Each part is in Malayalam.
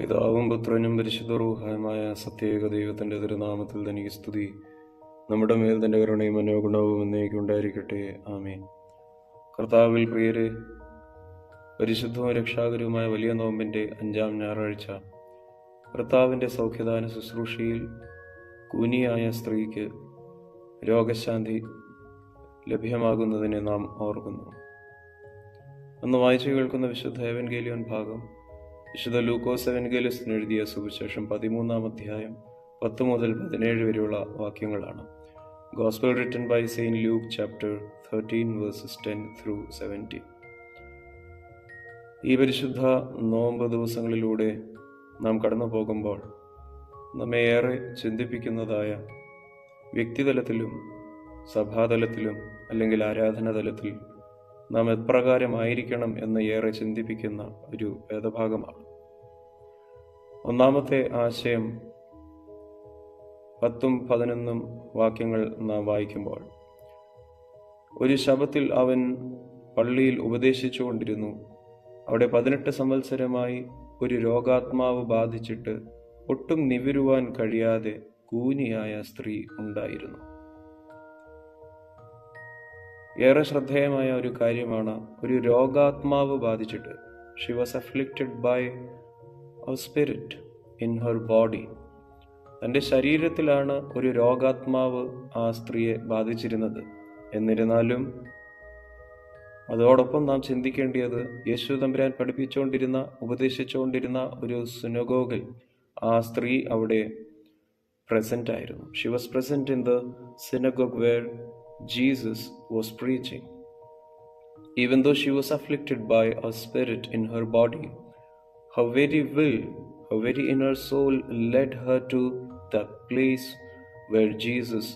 പിതാവും പുത്രനും പരിശുദ്ധ റൂഹായുമായ സത്യേക ദൈവത്തിൻ്റെ തിരുനാമത്തിൽ തനിക്ക് സ്തുതി. നമ്മുടെ മേൽ തൻ്റെ കരുണയും മനോഗുണവും എന്നേക്കും ഉണ്ടായിരിക്കട്ടെ. ആമേൻ. കർത്താവിൽ പ്രിയരെ, പരിശുദ്ധവും രക്ഷാകരവുമായ വലിയ നോമ്പിൻ്റെ 5-ാം ഞായറാഴ്ച കർത്താവിൻ്റെ സൗഖ്യദാന ശുശ്രൂഷയിൽ കൂനിയായ സ്ത്രീക്ക് രോഗശാന്തി ലഭ്യമാകുന്നതിനെ നാം ഓർക്കുന്നു. അന്ന് വായിച്ചു കേൾക്കുന്ന വിശുദ്ധ എവൻഗേലിയോൻ ഭാഗം വിശുദ്ധ ലൂക്കോസ് എവൻഗേലിസ്റ്റിന് എഴുതിയ സുവിശേഷം 13-ാം അധ്യായം 10 മുതൽ 17 വരെയുള്ള വാക്യങ്ങളാണ്. Gospel written by Saint Luke chapter 13 verses 10 through 17. ഈ പരിശുദ്ധ നോമ്പ് ദിവസങ്ങളിലൂടെ നാം കടന്നു പോകുമ്പോൾ നമ്മെ ഏറെ ചിന്തിപ്പിക്കുന്നതായ, വ്യക്തിതലത്തിലും സഭാതലത്തിലും അല്ലെങ്കിൽ ആരാധനാതലത്തിൽ നാം എപ്രകാരമായിരിക്കണം എന്ന് ഏറെ ചിന്തിപ്പിക്കുന്ന ഒരു വേദഭാഗമാണ്. ഒന്നാമത്തെ ആശയം 10-11 വാക്യങ്ങൾ നാം വായിക്കുമ്പോൾ, ഒരു ശബ്ബത്തിൽ അവൻ പള്ളിയിൽ ഉപദേശിച്ചുകൊണ്ടിരുന്നു. അവിടെ 18 സംവത്സരമായി ഒരു രോഗാത്മാവ് ബാധിച്ചിട്ട് ഒട്ടും നിവരുവാൻ കഴിയാതെ കൂനിയായ സ്ത്രീ ഉണ്ടായിരുന്നു. ഏറെ ശ്രദ്ധേയമായ ഒരു കാര്യമാണ്, ഒരു രോഗാത്മാവ് ബാധിച്ചിട്ട്. She was afflicted by a spirit in her body. തൻ്റെ ശരീരത്തിലാണ് ഒരു രോഗാത്മാവ് ആ സ്ത്രീയെ ബാധിച്ചിരുന്നത്. എന്നിരുന്നാലും അതോടൊപ്പം നാം ചിന്തിക്കേണ്ടത്, യേശു തമ്പുരാൻ പഠിപ്പിച്ചുകൊണ്ടിരുന്ന, ഉപദേശിച്ചുകൊണ്ടിരുന്ന ഒരു സിനഗോഗിൽ ആ സ്ത്രീ അവിടെ പ്രസന്റ് ആയിരുന്നു. She was present in the synagogue where Jesus was preaching. Even though she was afflicted by a spirit in her body, her very will, her very inner soul led her to the place where Jesus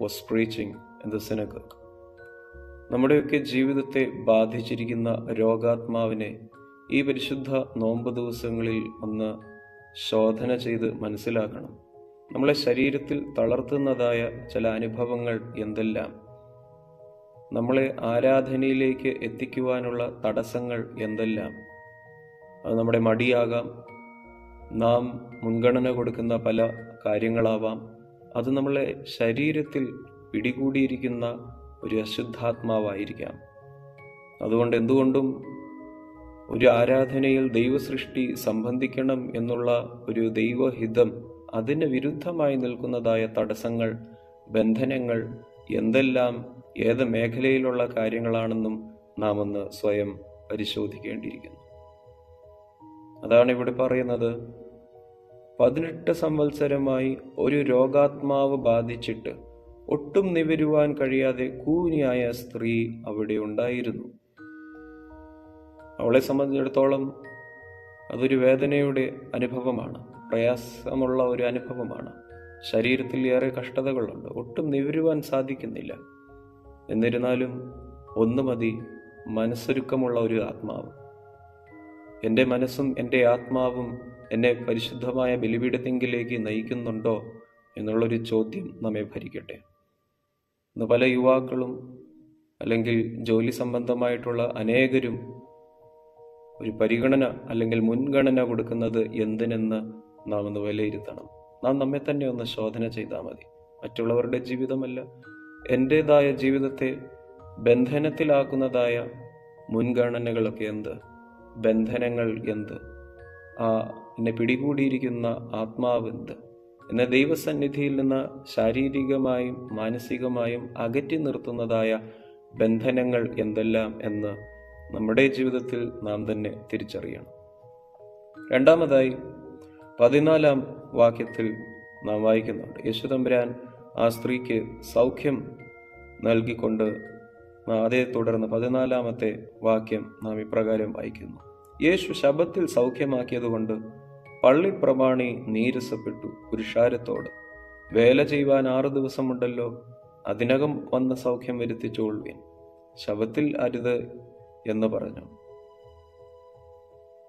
was preaching in the synagogue. നമ്മുടെയൊക്കെ ജീവിതത്തെ ബാധിച്ചിരിക്കുന്ന രോഗാത്മാവിനെ ഈ പരിശുദ്ധ നോമ്പ് ദിവസങ്ങളിൽ ഒന്ന് ശോധന ചെയ്ത് മനസ്സിലാക്കണം. നമ്മളെ ശരീരത്തിൽ തളർത്തുന്നതായ ചില അനുഭവങ്ങൾ എന്തെല്ലാം, നമ്മളെ ആരാധനയിലേക്ക് എത്തിക്കുവാനുള്ള തടസ്സങ്ങൾ എന്തെല്ലാം. അത് നമ്മുടെ മടിയാകാം, നാം മുൻഗണന കൊടുക്കുന്ന പല കാര്യങ്ങളാവാം. അത് നമ്മളെ ശരീരത്തിൽ പിടികൂടിയിരിക്കുന്ന ഒരു അശുദ്ധാത്മാവായിരിക്കാം. അതുകൊണ്ട് എന്തുകൊണ്ടും ഒരു ആരാധനയിൽ ദൈവസൃഷ്ടി സംബന്ധിക്കണം എന്നുള്ള ഒരു ദൈവഹിതം, അതിന് വിരുദ്ധമായി നിൽക്കുന്നതായ തടസ്സങ്ങൾ, ബന്ധനങ്ങൾ എന്തെല്ലാം, ഏത് മേഖലയിലുള്ള കാര്യങ്ങളാണെന്നും നാം ഒന്ന് സ്വയം പരിശോധിക്കേണ്ടിയിരിക്കുന്നു. അതാണ് ഇവിടെ പറയുന്നത്. 18 സംവത്സരമായി ഒരു രോഗാത്മാവ് ബാധിച്ചിട്ട് ഒട്ടും നിവരുവാൻ കഴിയാതെ കൂനിയായ സ്ത്രീ അവിടെ ഉണ്ടായിരുന്നു. അവളെ സംബന്ധിച്ചിടത്തോളം അതൊരു വേദനയുടെ അനുഭവമാണ്, പ്രയാസമുള്ള ഒരു അനുഭവമാണ്. ശരീരത്തിൽ ഏറെ കഷ്ടതകളുണ്ട്, ഒട്ടും നിവരുവാൻ സാധിക്കുന്നില്ല. എന്നിരുന്നാലും ഒന്ന് മതി, മനസ്സൊരുക്കമുള്ള ഒരു ആത്മാവ്. എൻ്റെ മനസ്സും എൻ്റെ ആത്മാവും എന്നെ പരിശുദ്ധമായ ബലിപീഠത്തിങ്കിലേക്ക് നയിക്കുന്നുണ്ടോ എന്നുള്ളൊരു ചോദ്യം നമ്മെ ഭരിക്കട്ടെ. ഇന്ന് പല യുവാക്കളും അല്ലെങ്കിൽ ജോലി സംബന്ധമായിട്ടുള്ള അനേകരും ഒരു പരിഗണന അല്ലെങ്കിൽ മുൻഗണന കൊടുക്കുന്നത് എന്തിനെന്ന് നാം ഒന്ന് വിലയിരുത്തണം. നാം നമ്മെ തന്നെ ഒന്ന് ശോധന ചെയ്താൽ മതി. മറ്റുള്ളവരുടെ ജീവിതമല്ല, എൻ്റേതായ ജീവിതത്തെ ബന്ധനത്തിലാക്കുന്നതായ മുൻഗണനകളൊക്കെ എന്ത്, ബന്ധനങ്ങൾ എന്ത്, എന്നെ പിടികൂടിയിരിക്കുന്ന ആത്മാവ് എന്ത്, എന്നെ ദൈവസന്നിധിയിൽ നിന്ന് ശാരീരികമായും മാനസികമായും അകറ്റി നിർത്തുന്നതായ ബന്ധനങ്ങൾ എന്തെല്ലാം എന്ന് നമ്മുടെ ജീവിതത്തിൽ നാം തന്നെ തിരിച്ചറിയണം. രണ്ടാമതായി 14-ാം വാക്യത്തിൽ നാം വായിക്കുന്നുണ്ട്, യേശു തമ്പുരാൻ ആ സ്ത്രീക്ക് സൗഖ്യം നൽകിക്കൊണ്ട് അതേ തുടർന്ന് 14-ാമത്തെ വാക്യം നാം ഇപ്രകാരം വായിക്കുന്നു. യേശു ശബ്ബത്തിൽ സൗഖ്യമാക്കിയതുകൊണ്ട് പള്ളി പ്രമാണി നീരസപ്പെട്ടു പുരുഷാരത്തോട്, വേല ചെയ്യുവാൻ 6 ദിവസമുണ്ടല്ലോ, അതിനകം വന്ന് സൗഖ്യം വരുത്തിച്ചുകൊള്ളുവിൻ, ശബ്ബത്തിൽ അരുത് എന്ന് പറഞ്ഞു.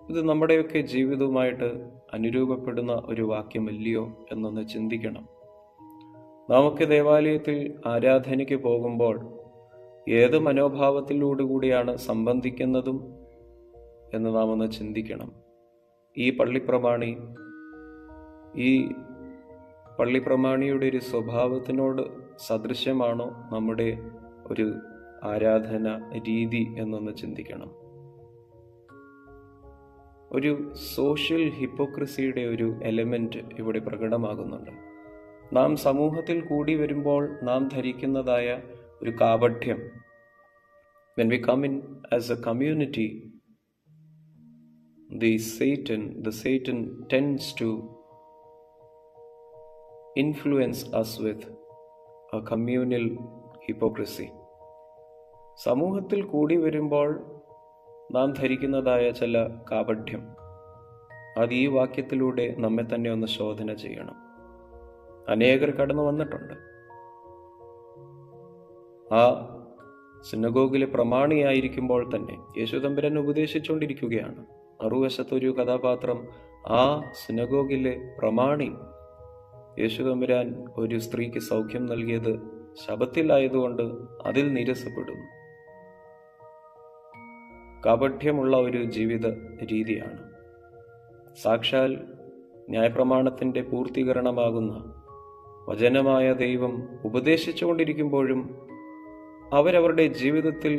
ഇത് നമ്മുടെയൊക്കെ ജീവിതവുമായിട്ട് അനുരൂപപ്പെടുന്ന ഒരു വാക്യമല്ലയോ എന്നൊന്ന് ചിന്തിക്കണം. നമുക്ക് ദേവാലയത്തിൽ ആരാധനയ്ക്ക് പോകുമ്പോൾ ഏത് മനോഭാവത്തിലൂടെയാണ് സംബന്ധിക്കുന്നതും എന്ന് നാം ഒന്ന് ചിന്തിക്കണം. ഈ പള്ളിപ്രമാണിയുടെ ഒരു സ്വഭാവത്തിനോട് സദൃശ്യമാണോ നമ്മുടെ ഒരു ആരാധന രീതി എന്നൊന്ന് ചിന്തിക്കണം. ഒരു സോഷ്യൽ ഹിപ്പോക്രസിയുടെ ഒരു എലമെന്റ് ഇവിടെ പ്രകടമാകുന്നുണ്ട്. നാം സമൂഹത്തിൽ കൂടി വരുമ്പോൾ നാം ധരിക്കുന്നതായ ഒരു കാപഠ്യം, when we come in as a community, the Satan tends to influence us with a communal hypocrisy. സമൂഹത്തിൽ കൂടി വരുമ്പോൾ നാം ധരിക്കുന്നതായ ചില കാപഠ്യം, അത് ഈ വാക്യത്തിലൂടെ നമ്മെ തന്നെ ഒന്ന് ശോധന ചെയ്യണം. അനേകർ കടന്നു വന്നിട്ടുണ്ട്. ആ സിനഗോഗിലെ പ്രമാണിയായിരിക്കുമ്പോൾ തന്നെ യേശുതമ്പുരാൻ ഉപദേശിച്ചുകൊണ്ടിരിക്കുകയാണ്. മറുവശത്തൊരു കഥാപാത്രം, ആ സിനഗോഗിലെ പ്രമാണി, യേശുതമ്പുരാൻ ഒരു സ്ത്രീക്ക് സൗഖ്യം നൽകിയത് ശബത്തിലായതുകൊണ്ട് അതിൽ നിരസപ്പെടുന്നു. കാപഠ്യമുള്ള ഒരു ജീവിത രീതിയാണ്. സാക്ഷാൽ ന്യായപ്രമാണത്തിൻ്റെ പൂർത്തീകരണമാകുന്ന വചനമായ ദൈവം ഉപദേശിച്ചുകൊണ്ടിരിക്കുമ്പോഴും അവരവരുടെ ജീവിതത്തിൽ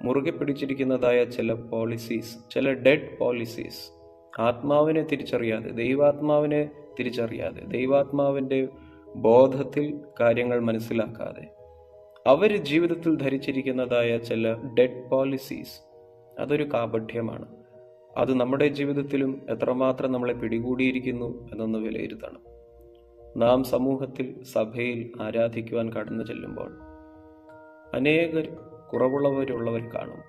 മുറുകെ പിടിച്ചിരിക്കുന്നതായ ചില പോളിസീസ്, ചില ഡെഡ് പോളിസീസ്, ആത്മാവിനെ തിരിച്ചറിയാതെ, ദൈവാത്മാവിൻ്റെ ബോധത്തിൽ കാര്യങ്ങൾ മനസ്സിലാക്കാതെ അവർ ജീവിതത്തിൽ ധരിച്ചിരിക്കുന്നതായ ചില ഡെഡ് പോളിസീസ്, അതൊരു കാപഠ്യമാണ്. അത് നമ്മുടെ ജീവിതത്തിലും എത്രമാത്രം നമ്മളെ പിടികൂടിയിരിക്കുന്നു എന്നൊന്ന് വിലയിരുത്തണം. നാം സമൂഹത്തിൽ, സഭയിൽ ആരാധിക്കുവാൻ കടന്നു ചെല്ലുമ്പോൾ അനേകർ കുറവുള്ളവർ കാണും,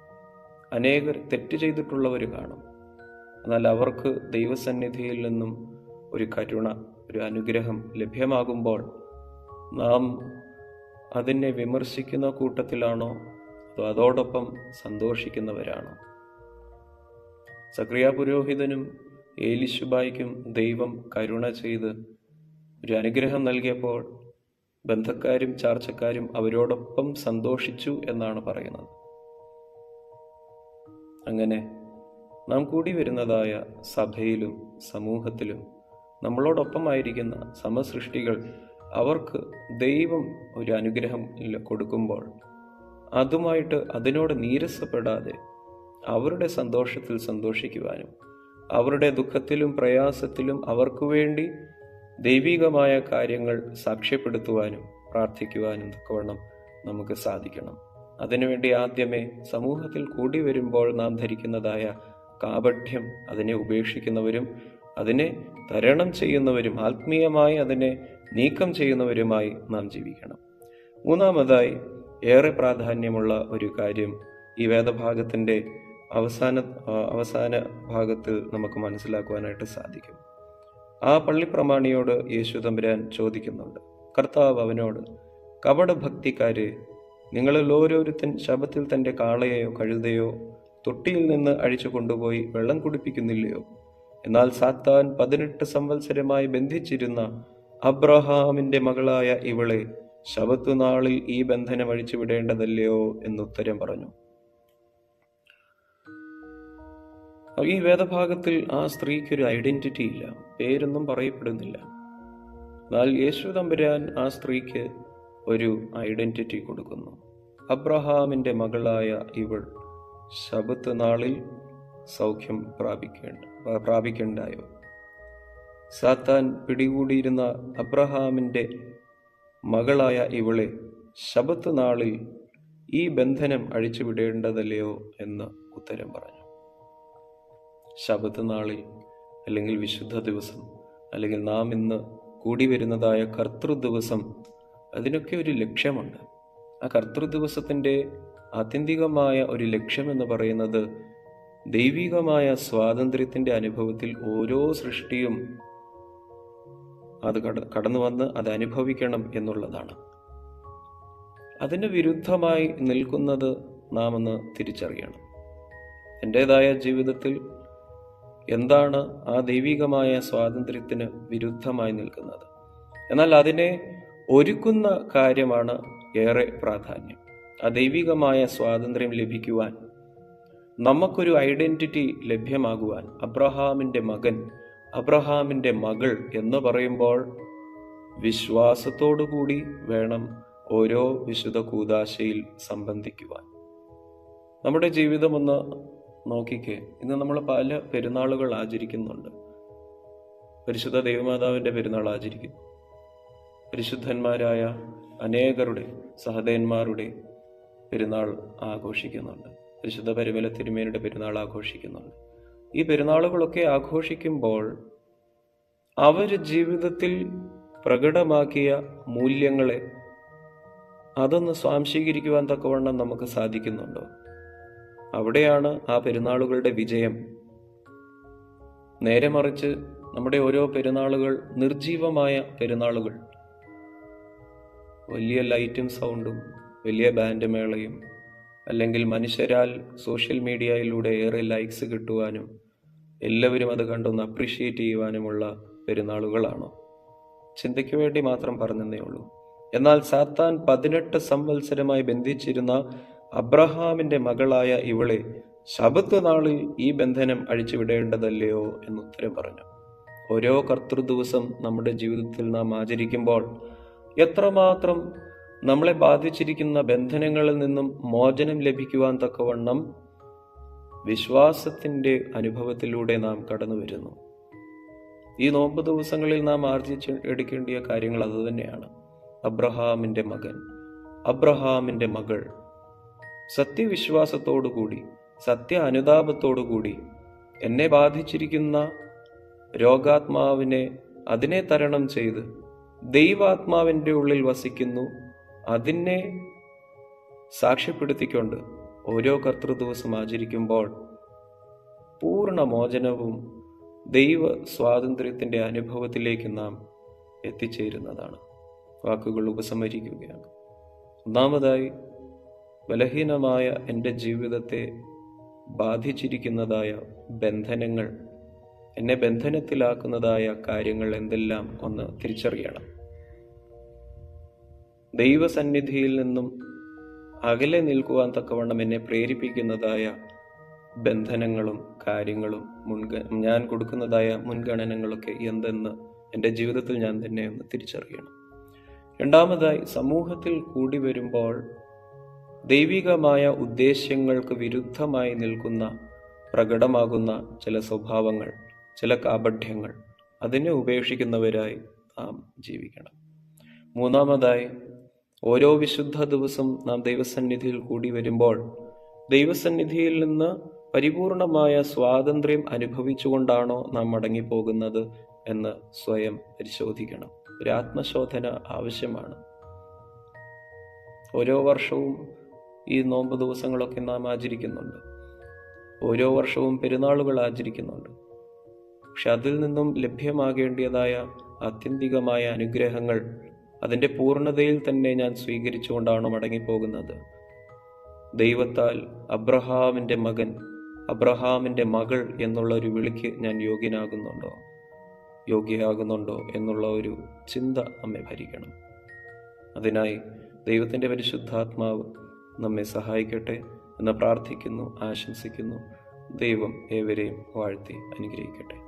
അനേകർ തെറ്റ് ചെയ്തിട്ടുള്ളവർ കാണും. എന്നാൽ അവർക്ക് ദൈവസന്നിധിയിൽ നിന്നും ഒരു കരുണ, ഒരു അനുഗ്രഹം ലഭ്യമാകുമ്പോൾ നാം അതിനെ വിമർശിക്കുന്ന കൂട്ടത്തിലാണോ അതോ അതോടൊപ്പം സന്തോഷിക്കുന്നവരാണോ? സക്രിയ പുരോഹിതനും ഏലിശുബായിക്കും ദൈവം കരുണ ചെയ്ത് ഒരു അനുഗ്രഹം നൽകിയപ്പോൾ ബന്ധക്കാരും ചാർച്ചക്കാരും അവരോടൊപ്പം സന്തോഷിച്ചു എന്നാണ് പറയുന്നത്. അങ്ങനെ നാം കൂടി വരുന്നതായ സഭയിലും സമൂഹത്തിലും നമ്മളോടൊപ്പമായിരിക്കുന്ന സമസൃഷ്ടികൾ, അവർക്ക് ദൈവം ഒരു അനുഗ്രഹം കൊടുക്കുമ്പോൾ അതുമായിട്ട് അതിനോട് നീരസപ്പെടാതെ അവരുടെ സന്തോഷത്തിൽ സന്തോഷിക്കുവാനും അവരുടെ ദുഃഖത്തിലും പ്രയാസത്തിലും അവർക്ക് വേണ്ടി ദൈവികമായ കാര്യങ്ങൾ സാക്ഷ്യപ്പെടുത്തുവാനും പ്രാർത്ഥിക്കുവാനും തക്കവണ്ണം നമുക്ക് സാധിക്കണം. അതിനുവേണ്ടി ആദ്യമേ സമൂഹത്തിൽ കൂടി വരുമ്പോൾ നാം ധരിക്കുന്നതായ കാപഠ്യം, അതിനെ ഉപേക്ഷിക്കുന്നവരും അതിനെ തരണം ചെയ്യുന്നവരും ആത്മീയമായി അതിനെ നീക്കം ചെയ്യുന്നവരുമായി നാം ജീവിക്കണം. മൂന്നാമതായി ഏറെ പ്രാധാന്യമുള്ള ഒരു കാര്യം ഈ വേദഭാഗത്തിൻ്റെ അവസാന ഭാഗത്തിൽ നമുക്ക് മനസ്സിലാക്കുവാനായിട്ട് സാധിക്കും. ആ പള്ളിപ്രമാണിയോട് യേശു തമ്പുരാൻ ചോദിക്കുന്നുണ്ട്. കർത്താവ് അവനോട്, കപടഭക്തിക്കാരെ, നിങ്ങളിൽ ഓരോരുത്തൻ ശബത്തിൽ തൻ്റെ കാളയെയോ കഴുതയോ തൊട്ടിയിൽ നിന്ന് അഴിച്ചു കൊണ്ടുപോയി വെള്ളം കുടിപ്പിക്കുന്നില്ലയോ? എന്നാൽ സാത്താൻ 18 സംവത്സരമായി ബന്ധിച്ചിരുന്ന അബ്രഹാമിൻ്റെ മകളായ ഇവളെ ശബത്തുനാളിൽ ഈ ബന്ധനം അഴിച്ചു വിടേണ്ടതല്ലയോ എന്നുത്തരം പറഞ്ഞു. ഈ വേദഭാഗത്തിൽ ആ സ്ത്രീക്കൊരു ഐഡന്റിറ്റി ഇല്ല, പേരൊന്നും പറയപ്പെടുന്നില്ല. എന്നാൽ യേശു തമ്പുരാൻ ആ സ്ത്രീക്ക് ഒരു ഐഡന്റിറ്റി കൊടുക്കുന്നു. അബ്രഹാമിൻ്റെ മകളായ ഇവൾ ശബത്ത് നാളിൽ സൗഖ്യം പ്രാപിക്കണ്ടായോ? സാത്താൻ പിടികൂടിയിരുന്ന അബ്രഹാമിൻ്റെ മകളായ ഇവളെ ശബത്ത് നാളിൽ ഈ ബന്ധനം അഴിച്ചുവിടേണ്ടതല്ലയോ എന്ന് ഉത്തരം പറഞ്ഞു. ശബത്ത് നാളിൽ, അല്ലെങ്കിൽ വിശുദ്ധ ദിവസം, അല്ലെങ്കിൽ നാം ഇന്ന് കൂടി വരുന്നതായ കർത്തൃദിവസം, അതിനൊക്കെ ഒരു ലക്ഷ്യമുണ്ട്. ആ കർത്തൃദിവസത്തിൻ്റെ ആത്യന്തികമായ ഒരു ലക്ഷ്യം എന്ന് പറയുന്നത് ദൈവികമായ സ്വാതന്ത്ര്യത്തിൻ്റെ അനുഭവത്തിൽ ഓരോ സൃഷ്ടിയും അത് കടന്നു വന്ന് അത് അനുഭവിക്കണം എന്നുള്ളതാണ്. അതിന് വിരുദ്ധമായി നിൽക്കുന്നത് നാം ഒന്ന് തിരിച്ചറിയണം. എൻ്റേതായ ജീവിതത്തിൽ എന്താണ് ആ ദൈവികമായ സ്വാതന്ത്ര്യത്തിന് വിരുദ്ധമായി നിൽക്കുന്നത്? എന്നാൽ അതിനെ ഒരുക്കുന്ന കാര്യമാണ് ഏറെ പ്രാധാന്യം. ആ ദൈവികമായ സ്വാതന്ത്ര്യം ലഭിക്കുവാൻ നമുക്കൊരു ഐഡൻറ്റിറ്റി ലഭ്യമാകുവാൻ അബ്രഹാമിൻ്റെ മകൻ, അബ്രഹാമിൻ്റെ മകൾ എന്ന് പറയുമ്പോൾ വിശ്വാസത്തോടു കൂടി വേണം ഓരോ വിശുദ്ധ കൂദാശയിൽ സംബന്ധിക്കുവാൻ. നമ്മുടെ ജീവിതം ഒന്ന് നോക്കിക്കേ. ഇന്ന് നമ്മൾ പല പെരുന്നാളുകൾ ആചരിക്കുന്നുണ്ട്. പരിശുദ്ധ ദൈവമാതാവിൻ്റെ പെരുന്നാൾ ആചരിക്കുന്നു. പരിശുദ്ധന്മാരായ അനേകരുടെ സഹദേന്മാരുടെ പെരുന്നാൾ ആഘോഷിക്കുന്നുണ്ട്. പരിശുദ്ധ പരിമല തിരുമേനിയുടെ പെരുന്നാൾ ആഘോഷിക്കുന്നുണ്ട്. ഈ പെരുന്നാളുകളൊക്കെ ആഘോഷിക്കുമ്പോൾ അവർ ജീവിതത്തിൽ പ്രകടമാക്കിയ മൂല്യങ്ങളെ അതൊന്ന് സ്വാംശീകരിക്കുവാൻ തക്കവണ്ണം നമുക്ക് സാധിക്കുന്നുണ്ടോ? അവിടെയാണ് ആ പെരുന്നാളുകളുടെ വിജയം. നേരെ മറിച്ച് നമ്മുടെ ഓരോ പെരുന്നാളുകൾ നിർജീവമായ പെരുന്നാളുകൾ, വലിയ ലൈറ്റും സൗണ്ടും വലിയ ബാൻഡ് മേളയും, അല്ലെങ്കിൽ മനുഷ്യരാൽ സോഷ്യൽ മീഡിയയിലൂടെ ഏറെ ലൈക്സ് കിട്ടുവാനും എല്ലാവരും അത് കണ്ടൊന്ന് അപ്രീഷിയേറ്റ് ചെയ്യുവാനുമുള്ള പെരുന്നാളുകളാണോ? ചിന്തയ്ക്ക് വേണ്ടി മാത്രം പറഞ്ഞതേ ഉള്ളൂ. എന്നാൽ സാത്താൻ 18 സംവത്സരമായി ബന്ധിച്ചിരുന്ന അബ്രഹാമിൻ്റെ മകളായ ഇവളെ ശബത്ത് നാളിൽ ഈ ബന്ധനം അഴിച്ചുവിടേണ്ടതല്ലയോ എന്നുത്തരം പറഞ്ഞു. ഓരോ കർത്തൃദിവസം നമ്മുടെ ജീവിതത്തിൽ നാം ആചരിക്കുമ്പോൾ എത്രമാത്രം നമ്മളെ ബാധിച്ചിരിക്കുന്ന ബന്ധനങ്ങളിൽ നിന്നും മോചനം ലഭിക്കുവാൻ തക്കവണ്ണം വിശ്വാസത്തിൻ്റെ അനുഭവത്തിലൂടെ നാം കടന്നു വരുന്നു. ഈ നോമ്പ് ദിവസങ്ങളിൽ നാം ആർജിച്ച് എടുക്കേണ്ടിയ കാര്യങ്ങൾ അതുതന്നെയാണ്. അബ്രഹാമിൻ്റെ മകൻ, അബ്രഹാമിൻ്റെ മകൾ സത്യവിശ്വാസത്തോടുകൂടി, സത്യ അനുതാപത്തോടുകൂടി എന്നെ ബാധിച്ചിരിക്കുന്ന രോഗാത്മാവിനെ, അതിനെ തരണം ചെയ്ത് ദൈവാത്മാവിൻ്റെ ഉള്ളിൽ വസിക്കുന്നു, അതിനെ സാക്ഷ്യപ്പെടുത്തിക്കൊണ്ട് ഓരോ കർത്തൃദിവസം ആചരിക്കുമ്പോൾ പൂർണ്ണ മോചനവും ദൈവ സ്വാതന്ത്ര്യത്തിൻ്റെ അനുഭവത്തിലേക്ക് നാം എത്തിച്ചേരുന്നതാണ്. വാക്കുകൾ ഉപസംഹരിക്കുകയാണ്. ഒന്നാമതായി, ബലഹീനമായ എൻ്റെ ജീവിതത്തെ ബാധിച്ചിരിക്കുന്നതായ ബന്ധനങ്ങൾ, എന്നെ ബന്ധനത്തിലാക്കുന്നതായ കാര്യങ്ങൾ എന്തെല്ലാം ഒന്ന് തിരിച്ചറിയണം. ദൈവസന്നിധിയിൽ നിന്നും അകലെ നിൽക്കുവാൻ തക്കവണ്ണം എന്നെ പ്രേരിപ്പിക്കുന്നതായ ബന്ധനങ്ങളും കാര്യങ്ങളും ഞാൻ കൊടുക്കുന്നതായ മുൻഗണനകളൊക്കെ എന്തെന്ന് എൻ്റെ ജീവിതത്തിൽ ഞാൻ തന്നെ ഒന്ന് തിരിച്ചറിയണം. രണ്ടാമതായി, സമൂഹത്തിൽ കൂടി വരുമ്പോൾ ദൈവികമായ ഉദ്ദേശ്യങ്ങൾക്ക് വിരുദ്ധമായി നിൽക്കുന്ന, പ്രകടമാകുന്ന ചില സ്വഭാവങ്ങൾ, ചില കാപഢ്യങ്ങൾ, അതിനെ ഉപേക്ഷിക്കുന്നവരായി നാം ജീവിക്കണം. മൂന്നാമതായി, ഓരോ വിശുദ്ധ ദിവസം നാം ദൈവസന്നിധിയിൽ കൂടി വരുമ്പോൾ ദൈവസന്നിധിയിൽ നിന്ന് പരിപൂർണമായ സ്വാതന്ത്ര്യം അനുഭവിച്ചുകൊണ്ടാണോ നാം മടങ്ങിപ്പോകുന്നത് എന്ന് സ്വയം പരിശോധിക്കണം. ഒരു ആത്മശോധന ആവശ്യമാണ്. ഓരോ വർഷവും ഈ നോമ്പ് ദിവസങ്ങളൊക്കെ നാം ആചരിക്കുന്നുണ്ട്. ഓരോ വർഷവും പെരുന്നാളുകൾ ആചരിക്കുന്നുണ്ട്. പക്ഷെ അതിൽ നിന്നും ലഭ്യമാകേണ്ടതായ ആത്യന്തികമായ അനുഗ്രഹങ്ങൾ അതിൻ്റെ പൂർണ്ണതയിൽ തന്നെ ഞാൻ സ്വീകരിച്ചുകൊണ്ടാണ് മടങ്ങിപ്പോകുന്നത്. ദൈവത്താൽ അബ്രഹാമിൻ്റെ മകൻ, അബ്രഹാമിൻ്റെ മകൾ എന്നുള്ള ഒരു വിളിക്ക് ഞാൻ യോഗ്യയാകുന്നുണ്ടോ എന്നുള്ള ഒരു ചിന്ത നമ്മെ ഭരിക്കണം. അതിനായി ദൈവത്തിൻ്റെ പരിശുദ്ധാത്മാവ് നമ്മെ സഹായിക്കട്ടെ എന്ന് പ്രാർത്ഥിക്കുന്നു, ആശംസിക്കുന്നു. ദൈവം ഏവരെയും വാഴ്ത്തി അനുഗ്രഹിക്കട്ടെ.